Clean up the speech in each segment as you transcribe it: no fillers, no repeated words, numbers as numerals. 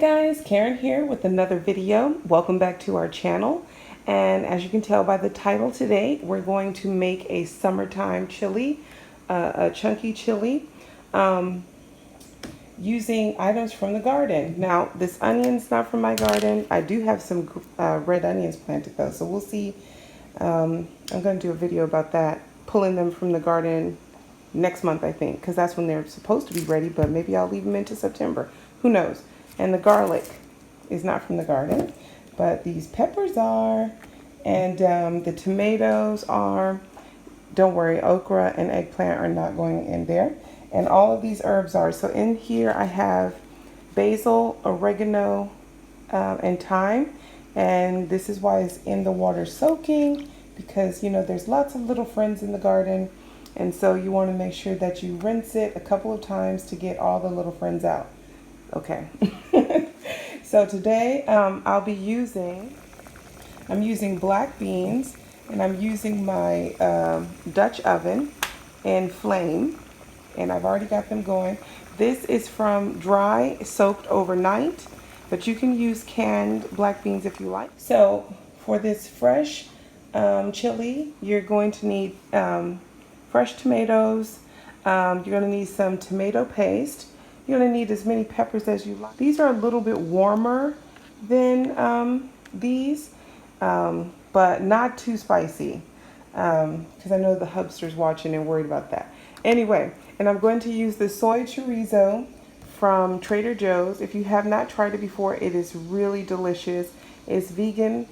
guys, Karen here with another video. Welcome back to our channel. And as you can tell by the title today, we're going to make a summertime chili, a chunky chili, using items from the garden. Now, this onion's not from my garden. I do have some red onions planted though, so we'll see. I'm going to do a video about that, pulling them from the garden next month, I think, because that's when they're supposed to be ready, but maybe I'll leave them into September. Who knows? And the garlic is not from the garden, but these peppers are, and the tomatoes are. Don't worry, okra and eggplant are not going in there. And all of these herbs are. So in here I have basil, oregano, and thyme. And this is why it's in the water soaking, because, you know, there's lots of little friends in the garden. And so you want to make sure that you rinse it a couple of times to get all the little friends out. Okay. So today I'm using black beans, and I'm using my Dutch oven and flame, and I've already got them going. This is from dry soaked overnight, but you can use canned black beans if you like. So for this fresh chili, you're going to need fresh tomatoes. You're going to need some tomato paste. You're going to need as many peppers as you like. These are a little bit warmer than these, but not too spicy, because I know the hubsters watching and worried about that. Anyway, and I'm going to use the soy chorizo from Trader Joe's. If you have not tried it before, it is really delicious. It's vegan,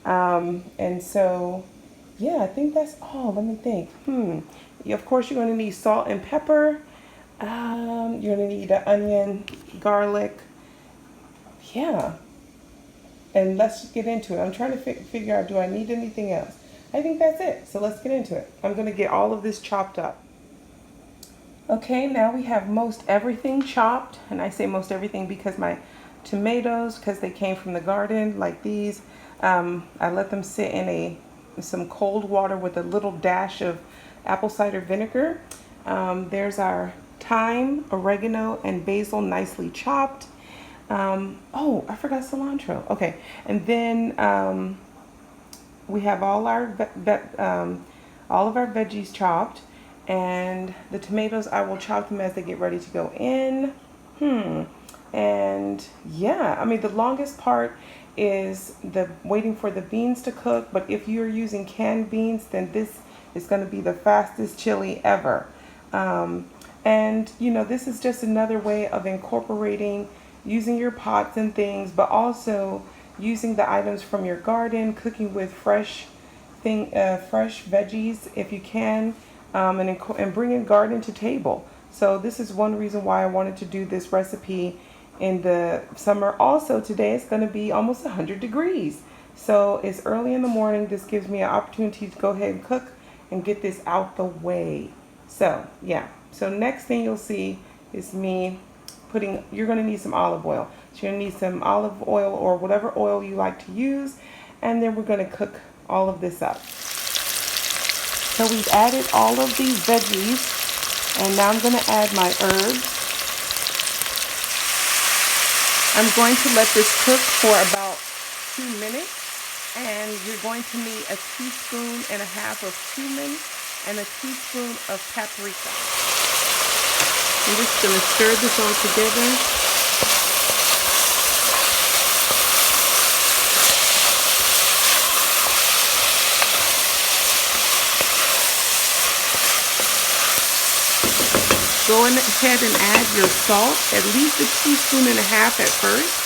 and so yeah, I think that's all. Let me think. Of course, you're going to need salt and pepper. You're going to need an onion, garlic. Yeah. And let's just get into it. I'm trying to figure out, do I need anything else? I think that's it. So let's get into it. I'm going to get all of this chopped up. Okay, now we have most everything chopped. And I say most everything because my tomatoes, because they came from the garden like these, I let them sit in some cold water with a little dash of apple cider vinegar. There's our thyme, oregano, and basil nicely chopped. Oh, I forgot cilantro. Okay, and then we have all our all of our veggies chopped, and the tomatoes, I will chop them as they get ready to go in. And yeah, I mean, the longest part is the waiting for the beans to cook, but if you're using canned beans, then this is going to be the fastest chili ever. And you know, this is just another way of incorporating using your pots and things, but also using the items from your garden, cooking with fresh veggies if you can, and bringing garden to table. So this is one reason why I wanted to do this recipe in the summer. Also, today it's going to be almost 100 degrees. So it's early in the morning. This gives me an opportunity to go ahead and cook and get this out the way. So yeah, so next thing you'll see is me putting, you're going to need some olive oil. So you're going to need some olive oil or whatever oil you like to use, and then we're going to cook all of this up. So we've added all of these veggies, and now I'm going to add my herbs. I'm going to let this cook for about 2 minutes, and you're going to need a teaspoon and a half of cumin and a teaspoon of paprika. I'm just going to stir this all together. Go ahead and add your salt, at least a teaspoon and a half at first.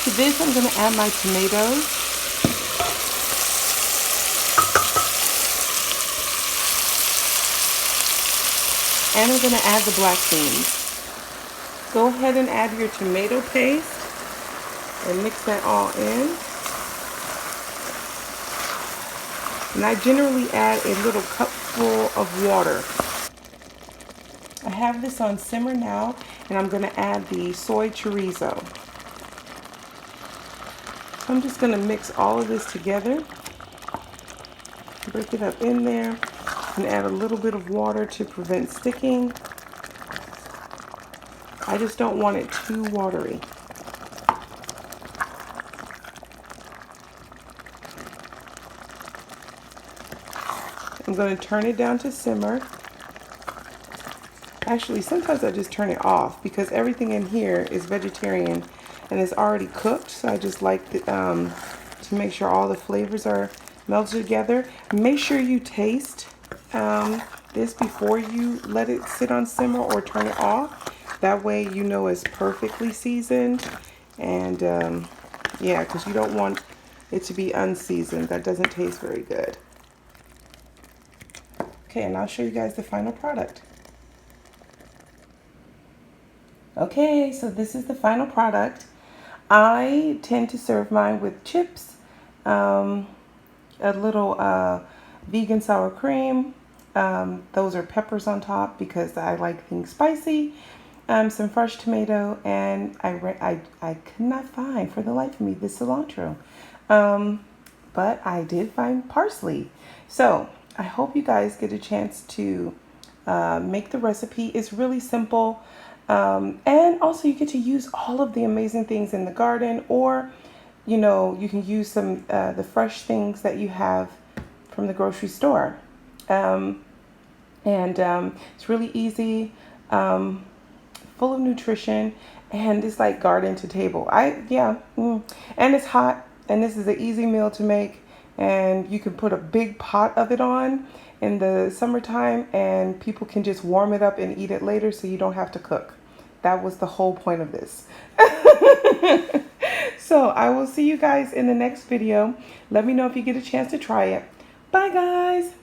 To this, I'm going to add my tomatoes. And I'm going to add the black beans. Go ahead and add your tomato paste and mix that all in. And I generally add a little cupful of water. I have this on simmer now, and I'm going to add the soy chorizo. I'm just going to mix all of this together, break it up in there, and add a little bit of water to prevent sticking. I just don't want it too watery. I'm going to turn it down to simmer. Actually, sometimes I just turn it off because everything in here is vegetarian and it's already cooked. So I just like to make sure all the flavors are melted together. Make sure you taste this before you let it sit on simmer or turn it off. That way you know it's perfectly seasoned. And yeah, because you don't want it to be unseasoned. That doesn't taste very good. Okay, and I'll show you guys the final product. Okay, so this is the final product. I tend to serve mine with chips, a little vegan sour cream. Those are peppers on top because I like things spicy. Some fresh tomato, and I could not find for the life of me the cilantro. But I did find parsley. So I hope you guys get a chance to make the recipe. It's really simple. And also you get to use all of the amazing things in the garden, or, you know, you can use some the fresh things that you have from the grocery store. It's really easy, full of nutrition, and it's like garden to table. And it's hot, and this is an easy meal to make, and you can put a big pot of it on in the summertime, and people can just warm it up and eat it later, so you don't have to cook. That was the whole point of this. So I will see you guys in the next video. Let me know if you get a chance to try it. Bye, guys.